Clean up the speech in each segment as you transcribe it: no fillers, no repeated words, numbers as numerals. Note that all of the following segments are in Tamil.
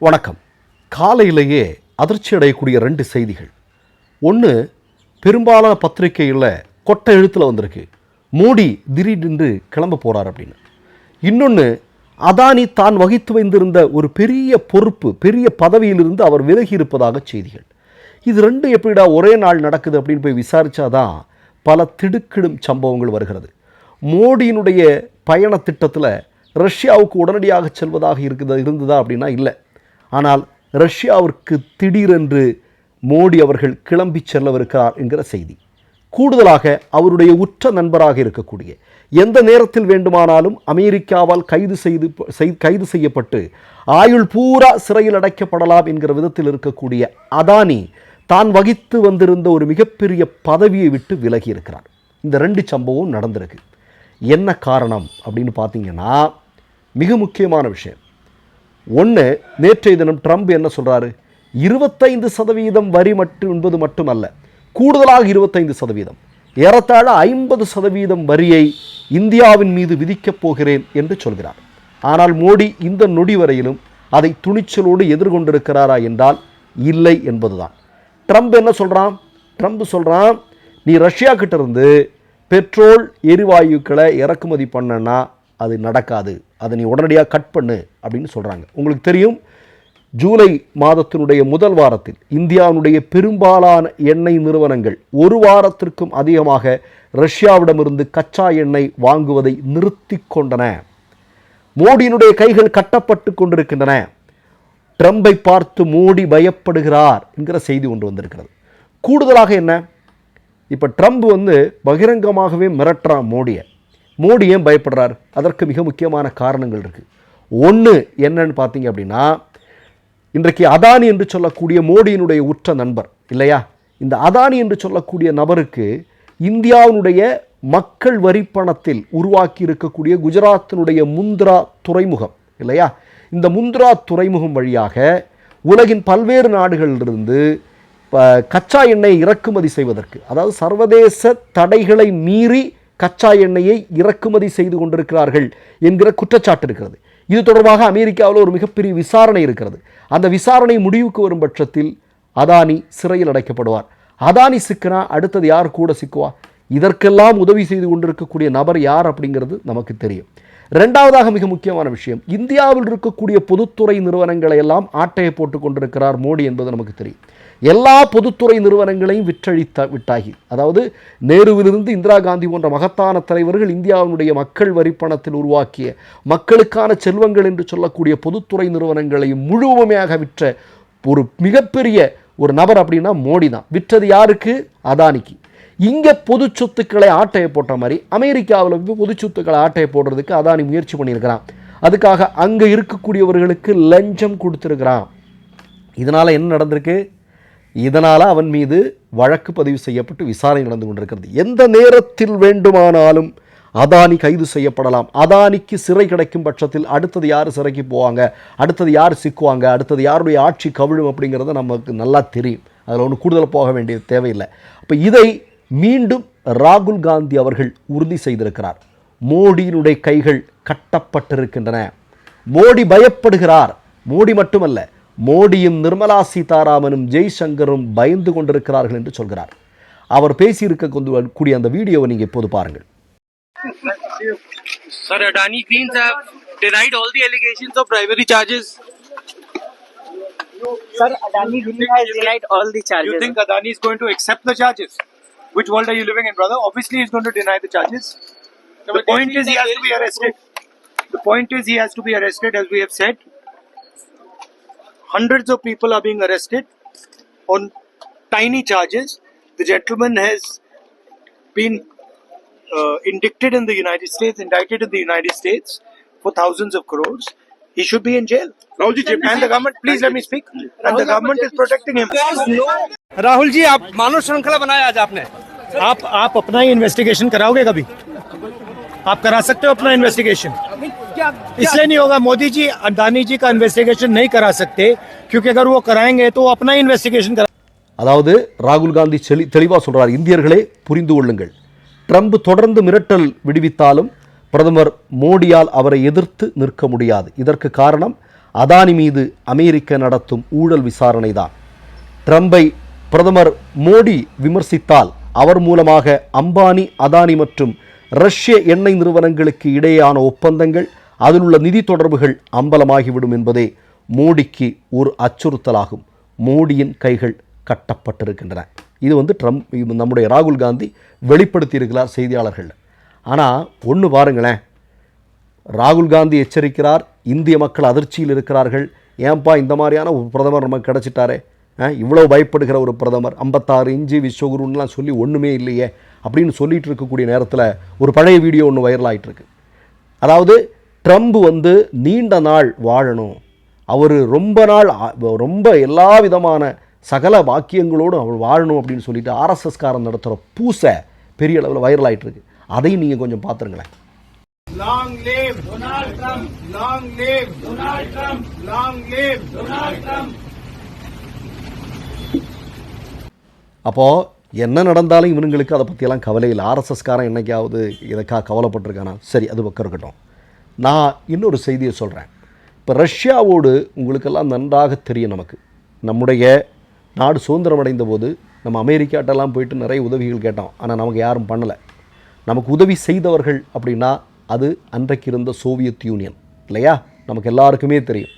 வணக்கம். காலையிலேயே அதிர்ச்சி அடையக்கூடிய ரெண்டு செய்திகள். ஒன்று, பெரும்பாலான பத்திரிகைகளில் கொட்டை எழுத்தில் வந்திருக்கு, மோடி திடீரென்று கிளம்ப போகிறார் அப்படின்னு. இன்னொன்று, அதானி தான் வகித்து வைத்திருந்த ஒரு பெரிய பொறுப்பு, பெரிய பதவியிலிருந்து அவர் விலகி இருப்பதாக செய்திகள். இது ரெண்டு எப்படிடா ஒரே நாள் நடக்குது அப்படின்னு போய் விசாரித்தாதான் பல திடுக்கிடும் சம்பவங்கள் வருகிறது. மோடியினுடைய பயண திட்டத்தில் ரஷ்யாவுக்கு உடனடியாக செல்வதாக இருந்ததா அப்படின்னா இல்லை. ஆனால் ரஷ்யாவிற்கு திடீரென்று மோடி அவர்கள் கிளம்பி செல்லவிருக்கிறார் என்கிற செய்தி. கூடுதலாக அவருடைய உற்ற நண்பராக இருக்கக்கூடிய, எந்த நேரத்தில் வேண்டுமானாலும் அமெரிக்காவால் கைது செய்யப்பட்டு ஆயுள் பூரா சிறையில் அடைக்கப்படலாம் என்கிற விதத்தில் இருக்கக்கூடிய அதானி தான் வகித்து வந்திருந்த ஒரு மிகப்பெரிய பதவியை விட்டு விலகி இருக்கிறார். இந்த ரெண்டு சம்பவம் நடந்திருக்கு. என்ன காரணம் அப்படின்னு பார்த்தீங்கன்னா, மிக முக்கியமான விஷயம். ஒன்று, நேற்றைய தினம் ட்ரம்ப் என்ன சொல்கிறாரு, 25% வரி என்பது மட்டுமல்ல, கூடுதலாக 25%, ஏறத்தாழ 50% வரியை இந்தியாவின் மீது விதிக்கப் போகிறேன் என்று சொல்கிறார். ஆனால் மோடி இந்த நொடி வரையிலும் அதை துணிச்சலோடு எதிர்கொண்டிருக்கிறாரா என்றால் இல்லை என்பதுதான். ட்ரம்ப் என்ன சொல்கிறான்? ட்ரம்ப் சொல்கிறான், நீ ரஷ்யா கிட்ட இருந்து பெட்ரோல் எரிவாயுக்களை இறக்குமதி பண்ணனா அது நடக்காது, அதை நீ உடனடியாக கட் பண்ணு அப்படின்னு சொல்கிறாங்க. உங்களுக்கு தெரியும், ஜூலை மாதத்தினுடைய முதல் வாரத்தில் இந்தியாவுடைய பெரும்பாலான எண்ணெய் நிறுவனங்கள் ஒரு வாரத்திற்கும் அதிகமாக ரஷ்யாவிடமிருந்து கச்சா எண்ணெய் வாங்குவதை நிறுத்தி கொண்டன. மோடியினுடைய கைகள் கட்டப்பட்டு கொண்டிருக்கின்றன. ட்ரம்பை பார்த்து மோடி பயப்படுகிறார் என்கிற செய்தி ஒன்று வந்திருக்கிறது. கூடுதலாக என்ன, இப்போ ட்ரம்ப் பகிரங்கமாகவே மிரட்டுறான் மோடியை. மோடி ஏன் பயப்படுறார்? அதற்கு மிக முக்கியமான காரணங்கள் இருக்குது. ஒன்று என்னன்னு பார்த்தீங்க அப்படின்னா, இன்றைக்கு அதானி என்று சொல்லக்கூடிய மோடியினுடைய உற்ற நண்பர் இல்லையா, இந்த அதானி என்று சொல்லக்கூடிய நபருக்கு இந்தியாவினுடைய மக்கள் வரி பணத்தில் உருவாக்கி இருக்கக்கூடிய குஜராத்தினுடைய முந்த்ரா துறைமுகம் இல்லையா, இந்த முந்த்ரா துறைமுகம் வழியாக உலகின் பல்வேறு நாடுகளிலிருந்து கச்சா எண்ணெயை இறக்குமதி செய்வதற்கு, அதாவது சர்வதேச தடைகளை மீறி கச்சா எண்ணெயை இறக்குமதி செய்து கொண்டிருக்கிறார்கள் என்கிற குற்றச்சாட்டு இருக்கிறது. இது தொடர்பாக அமெரிக்காவில் ஒரு மிகப்பெரிய விசாரணை இருக்கிறது. அந்த விசாரணை முடிவுக்கு வரும் பட்சத்தில் அதானி சிறையில் அடைக்கப்படுவார். அதானி சிக்கினா அடுத்தது யார் கூட சிக்குவா? இதற்கெல்லாம் உதவி செய்து கொண்டிருக்கக்கூடிய நபர் யார் அப்படிங்கிறது நமக்கு தெரியும். ரெண்டாவதாக மிக முக்கியமான விஷயம், இந்தியாவில் இருக்கக்கூடிய பொதுத்துறை நிறுவனங்களை எல்லாம் ஆட்டையை போட்டு கொண்டிருக்கிறார் மோடி என்பது நமக்கு தெரியும். எல்லா பொதுத்துறை நிறுவனங்களையும் விட்டாகி, அதாவது நேருவிலிருந்து இந்திரா காந்தி போன்ற மகத்தான தலைவர்கள் இந்தியாவினுடைய மக்கள் வரிப்பணத்தில் உருவாக்கிய மக்களுக்கான செல்வங்கள் என்று சொல்லக்கூடிய பொதுத்துறை நிறுவனங்களை முழுமையாக விற்ற ஒரு மிகப்பெரிய ஒரு நபர் அப்படின்னா மோடி தான். விற்றது யாருக்கு? அதானிக்கு. இங்கே பொது சொத்துக்களை ஆட்டையை போட்ட மாதிரி அமெரிக்காவில் பொது சொத்துக்களை ஆட்டையை போடுறதுக்கு அதானி முயற்சி பண்ணியிருக்கிறான். அதுக்காக அங்கே இருக்கக்கூடியவர்களுக்கு லஞ்சம் கொடுத்துருக்கிறான். இதனால் என்ன நடந்திருக்கு? இதனால் அவன் மீது வழக்கு பதிவு செய்யப்பட்டு விசாரணை நடந்து கொண்டிருக்கிறது. எந்த நேரத்தில் வேண்டுமானாலும் அதானி கைது செய்யப்படலாம். அதானிக்கு சிறை கிடைக்கும் பட்சத்தில் அடுத்தது யார் சிறைக்கு போவாங்க, அடுத்தது யார் சிக்குவாங்க, அடுத்தது யாருடைய ஆட்சி கவிழும் அப்படிங்கிறத நமக்கு நல்லா தெரியும். அதில் ஒன்று கூடுதல் போக வேண்டியது தேவையில்லை. அப்போ இதை மீண்டும் ராகுல் காந்தி அவர்கள் உறுதி செய்திருக்கிறார். மோடியினுடைய கைகள் கட்டப்பட்டிருக்கின்றன. மோடி பயப்படுகிறார். மோடி மட்டுமல்ல, மோடியும் நிர்மலா சீதாராமனும் ஜெய்சங்கரும் பயந்து கொண்டிருக்கிறார்கள் என்று சொல்கிறார். அவர் பேசியிருக்கக்கூடிய அந்த வீடியோவை நீங்க இப்போது பாருங்கள். Sir, Adani Greens have denied all the allegations of bribery charges. Sir, Adani Greens has denied all the charges. You think Adani is going to accept the charges? Which world are you living in, brother? Obviously, he's going to deny the charges. The point is he has to be arrested. The point is he has to be arrested, as we have said. Hundreds of people are being arrested on tiny charges. The gentleman has been indicted in the United States for thousands of crores. He should be in jail. And the government, please let me speak. And the government is protecting him. Rahul ji, आप मानव श्रृंखला बनाया आज आपने, आप अपना ही इन्वेस्टिगेशन कराओगे कभी? आप करा सकते हो अपना इन्वेस्टिगेशन? इसलिए नहीं होगा। मोदी जी अडानी जी का इन्वेस्टिगेशन नहीं करा सकते, क्योंकि अगर वो कराएंगे तो अपना ही इन्वेस्टिगेशन करा। அதாவது ராகுல் காந்தி தெளிவாக சொல்றார், இந்தியர்களே புரிந்து கொள்ளுங்கள், ட்ரம்ப் தொடர்ந்து மிரட்டல் விடுவித்தாலும் பிரதமர் மோடியால் அவரை எதிர்த்து நிற்க முடியாது. இதற்கு காரணம் அதானி மீது அமெரிக்க நடத்தும் ஊழல் விசாரணை தான். ட்ரம்பை பிரதமர் மோடி விமர்சித்தால் அவர் மூலமாக அம்பானி, அதானி மற்றும் ரஷ்ய எண்ணெய் நிறுவனங்களுக்கு இடையேயான ஒப்பந்தங்கள், அதில் உள்ள நிதி தொடர்புகள் அம்பலமாகிவிடும் என்பதே மோடிக்கு ஒரு அச்சுறுத்தலாகும். மோடியின் கைகள் கட்டப்பட்டிருக்கின்றன. இது ட்ரம்ப், நம்முடைய ராகுல் காந்தி வெளிப்படுத்தியிருக்கிறார் செய்தியாளர்கள். ஆனால் ஒன்று பாருங்களேன், ராகுல் காந்தி எச்சரிக்கிறார், இந்திய மக்கள் அதிர்ச்சியில் இருக்கிறார்கள். ஏன்பா இந்த மாதிரியான ஒரு பிரதமர் நமக்கு கிடச்சிட்டாரே, இவ்வளோ பயப்படுகிற ஒரு பிரதமர், 56 இன்ச்சு விஸ்வகுருன்னெலாம் சொல்லி ஒன்றுமே இல்லையே அப்படின்னு சொல்லிட்டு இருக்கக்கூடிய நேரத்தில் ஒரு பழைய வீடியோ ஒன்று வைரல் ஆகிட்டு இருக்கு. அதாவது ட்ரம்ப் நீண்ட நாள் வாழணும், அவர் ரொம்ப எல்லா விதமான சகல வாக்கியங்களோடு அவர் வாழணும் அப்படின்னு சொல்லிட்டு ஆர்எஸ்எஸ் காரன் நடத்துகிற பூசை பெரிய அளவில் வைரல் ஆகிட்டு இருக்கு. அதையும் நீங்கள் கொஞ்சம் பார்த்துருங்களேன். Long live Donald Trump! Long live Donald Trump! Long live Donald Trump! அப்போது என்ன நடந்தாலும் இவனுங்களுக்கு அதை பற்றியெல்லாம் கவலை இல்லை. ஆர்எஸ்எஸ்காரன் என்னைக்காவது இதற்காக கவலைப்பட்டிருக்கானா? சரி, அது பக்கம் இருக்கட்டும். நான் இன்னொரு செய்தியை சொல்கிறேன். இப்போ ரஷ்யாவோடு உங்களுக்கெல்லாம் நன்றாக தெரியும், நம்முடைய நாடு சுதந்திரம் அடைந்த போது நம்ம அமெரிக்காட்டெல்லாம் போயிட்டு நிறைய உதவிகள் கேட்டோம். ஆனால் நமக்கு யாரும் பண்ணலை. நமக்கு உதவி செய்தவர்கள் அப்படின்னா அது அன்றைக்கு இருந்த சோவியத் யூனியன் இல்லையா? நமக்கு எல்லாருக்குமே தெரியும்.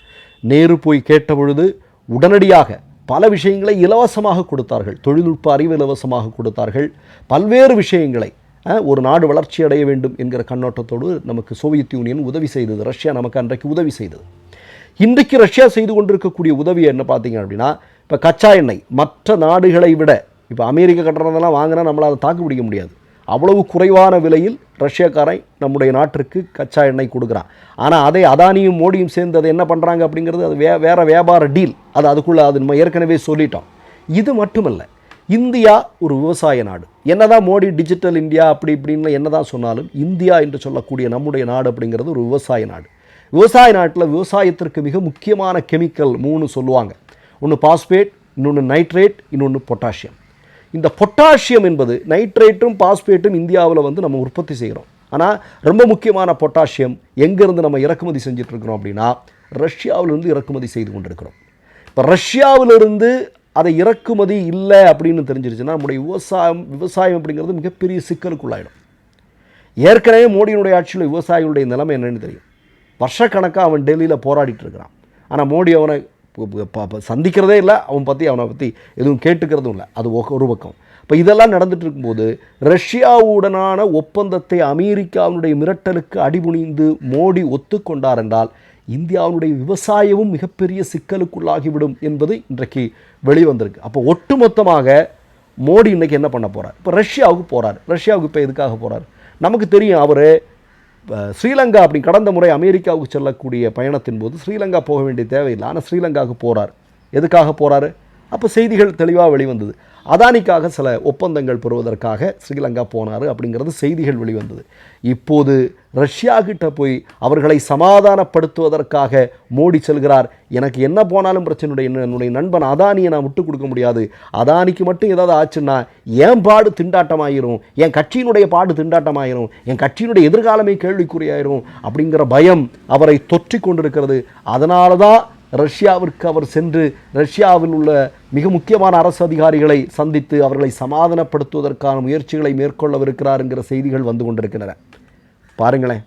நேரு போய் கேட்ட பொழுது உடனடியாக பல விஷயங்களை இலவசமாக கொடுத்தார்கள். தொழில்நுட்ப அறிவு இலவசமாக கொடுத்தார்கள். பல்வேறு விஷயங்களை ஒரு நாடு வளர்ச்சி அடைய வேண்டும் என்கிற கண்ணோட்டத்தோடு நமக்கு சோவியத் யூனியன் உதவி செய்தது. ரஷ்யா நமக்கு அன்றைக்கு உதவி செய்தது. இன்றைக்கு ரஷ்யா செய்து கொண்டிருக்கக்கூடிய உதவி என்ன பார்த்தீங்க அப்படின்னா, இப்போ கச்சா எண்ணெய் மற்ற நாடுகளை விட, இப்போ அமெரிக்க கட்டணத்தெல்லாம் வாங்கினா நம்மளால் தாக்கு பிடிக்க முடியாது. அவ்வளவு குறைவான விலையில் ரஷ்யாக்காரன் நம்முடைய நாட்டிற்கு கச்சா எண்ணெய் கொடுக்குறான். ஆனால் அதை அதானியும் மோடியும் சேர்ந்து அதை என்ன பண்ணுறாங்க அப்படிங்கிறது அது வேறு வியாபார டீல். அதுக்குள்ளே அது நம்ம ஏற்கனவே சொல்லிட்டோம். இது மட்டுமல்ல, இந்தியா ஒரு விவசாய நாடு. என்னதான் மோடி டிஜிட்டல் இந்தியா அப்படி இப்படின்னு என்னதான் சொன்னாலும், இந்தியா என்று சொல்லக்கூடிய நம்முடைய நாடு அப்படிங்கிறது ஒரு விவசாய நாடு. விவசாய நாட்டில் விவசாயத்திற்கு மிக முக்கியமான கெமிக்கல் 3 சொல்லுவாங்க. ஒன்று பாஸ்பேட், இன்னொன்று நைட்ரேட், இன்னொன்று பொட்டாசியம். இந்த பொட்டாசியம் என்பது, நைட்ரேட்டும் பாஸ்பேட்டும் இந்தியாவில் நம்ம உற்பத்தி செய்கிறோம். ஆனால் ரொம்ப முக்கியமான பொட்டாசியம் எங்கேருந்து நம்ம இறக்குமதி செஞ்சிட்ருக்கிறோம் அப்படின்னா, ரஷ்யாவிலிருந்து இறக்குமதி செய்து கொண்டிருக்கிறோம். இப்போ ரஷ்யாவிலிருந்து அதை இறக்குமதி இல்லை அப்படின்னு தெரிஞ்சிருச்சுன்னா நம்முடைய விவசாயம் அப்படிங்கிறது மிகப்பெரிய சிக்கலுக்குள்ளாயிடும். ஏற்கனவே மோடியினுடைய ஆட்சியில் விவசாயிகளுடைய நிலைமை என்னென்னு தெரியும். வருஷக்கணக்காக அவன் டெல்லியில் போராடிட்டு இருக்கிறான். ஆனால் மோடி அவனை சந்திக்கிறதே இல்லை, அவனை பற்றி எதுவும் கேட்டுக்கிறதும் இல்லை. அது ஒரு பக்கம். இப்போ இதெல்லாம் நடந்துட்டு இருக்கும்போது ரஷ்யாவுடனான ஒப்பந்தத்தை அமெரிக்காவினுடைய மிரட்டலுக்கு அடிபணிந்து மோடி ஒத்துக்கொண்டார் என்றால் இந்தியாவுடைய விவசாயமும் மிகப்பெரிய சிக்கலுக்குள்ளாகிவிடும் என்பது இன்றைக்கு வெளிவந்திருக்கு. அப்போ ஒட்டுமொத்தமாக மோடி இன்றைக்கி என்ன பண்ண போகிறார்? இப்போ ரஷ்யாவுக்கு போகிறார். ரஷ்யாவுக்கு இப்போ எதுக்காக போகிறார்? நமக்கு தெரியும், அவர் ஸ்ரீலங்கா அப்படி கடந்த முறை அமெரிக்காவுக்கு செல்லக்கூடிய பயணத்தின் போது ஸ்ரீலங்கா போக வேண்டிய தேவையில்லை. ஆனால் ஸ்ரீலங்காவுக்கு போகிறார். எதுக்காக போகிறாரு? அப்போ செய்திகள் தெளிவாக வெளிவந்தது. அதானிக்காக சில ஒப்பந்தங்கள் பெறுவதற்காக ஸ்ரீலங்கா போனார் அப்படிங்கிறது செய்திகள் வெளிவந்தது. இப்போது ரஷ்யா கிட்ட போய் அவர்களை சமாதானப்படுத்துவதற்காக மோடி செல்கிறார். எனக்கு என்ன போனாலும் பிரச்சனை, என்னுடைய நண்பன் அதானியை நான் விட்டு கொடுக்க முடியாது. அதானிக்கு மட்டும் ஏதாவது ஆச்சுன்னா என் பாடு திண்டாட்டமாயிரும், என் கட்சியினுடைய பாடு திண்டாட்டமாயிரும், என் கட்சியினுடைய எதிர்காலமே கேள்விக்குறியாயிரும் அப்படிங்கிற பயம் அவரை தொற்றிக் கொண்டிருக்கிறது. அதனால தான் ரஷ்யாவிற்கு அவர் சென்று ரஷ்யாவில் உள்ள மிக முக்கியமான அரசு அதிகாரிகளை சந்தித்து அவர்களை சமாதானப்படுத்துவதற்கான முயற்சிகளை மேற்கொள்ளவிருக்கிறார் என்கிற செய்திகள் வந்து கொண்டிருக்கின்றன. பாருங்களேன்,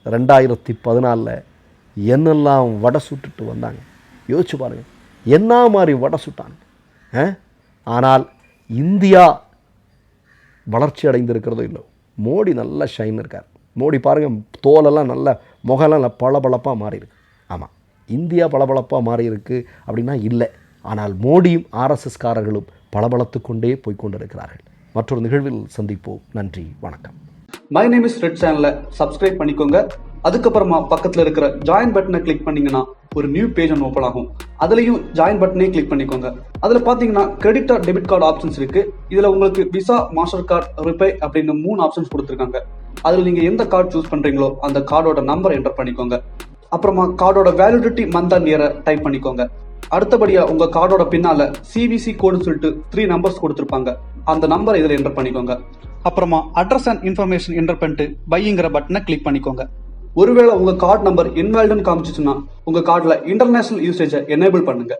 2014 என்னெல்லாம் வடை சுட்டுட்டு வந்தாங்க யோசிச்சு பாருங்கள். என்ன மாதிரி வடை சுட்டாங்க. ஆனால் இந்தியா வளர்ச்சி அடைந்திருக்கிறதோ இல்லை. மோடி நல்ல ஷைன் இருக்கார். மோடி பாருங்கள், தோலெல்லாம் நல்ல முகலாம் பளபளப்பாக மாறி இருக்கு. ஆமாம், இந்தியா பளபளப்பாக மாறி இருக்கு அப்படின்னா இல்லை. ஆனால் மோடியும் ஆர்எஸ்எஸ்காரர்களும் பளபளத்து கொண்டே போய்கொண்டிருக்கிறார்கள். மற்றொரு நிகழ்வில் சந்திப்போம். நன்றி, வணக்கம். மை நேம் இஸ் ரெட் சேனலை சப்ஸ்கிரைப் பண்ணிக்கோங்க. அதுக்கப்புறமா பக்கத்தில் இருக்கிற ஜாயின் பட்டனை கிளிக் பண்ணீங்கன்னா ஒரு நியூ பேஜ் ஒன்று ஓப்பன் ஆகும். அதுலேயும் ஜாயின் பட்டனே கிளிக் பண்ணிக்கோங்க. அதில் பார்த்தீங்கன்னா credit R debit card options இருக்கு. இதில் உங்களுக்கு விசா, மாஸ்டர் கார்டு, ரிப்பே அப்படின்னு 3 ஆப்ஷன்ஸ் கொடுத்துருக்காங்க. அதில் நீங்கள் எந்த கார்டு சூஸ் பண்ணுறீங்களோ அந்த கார்டோட நம்பர் என்டர் பண்ணிக்கோங்க. அப்புறமா கார்டோட வேலிடிட்டி மந்த் அண்ட் இயரை டைப் பண்ணிக்கோங்க. அடுத்தபடியா உங்க கார்டோட பின்னால சிவிசி கோடுன்னு சொல்லிட்டு 3 நம்பர்ஸ் கொடுத்துருப்பாங்க. அந்த நம்பரை இதில் என்டர் பண்ணிக்கோங்க. அப்புறமா அட்ரஸ் அண்ட் இன்ஃபர்மேஷன் என்டர் பண்ணிட்டு பைங்கிற பட்டனை கிளிக் பண்ணிக்கோங்க. ஒருவேளை உங்க கார்டு நம்பர் இன்வாலிட்னு காமிச்சிச்சுன்னா உங்க கார்டுல இன்டர்நேஷனல் யூசேஜை எனேபிள் பண்ணுங்க.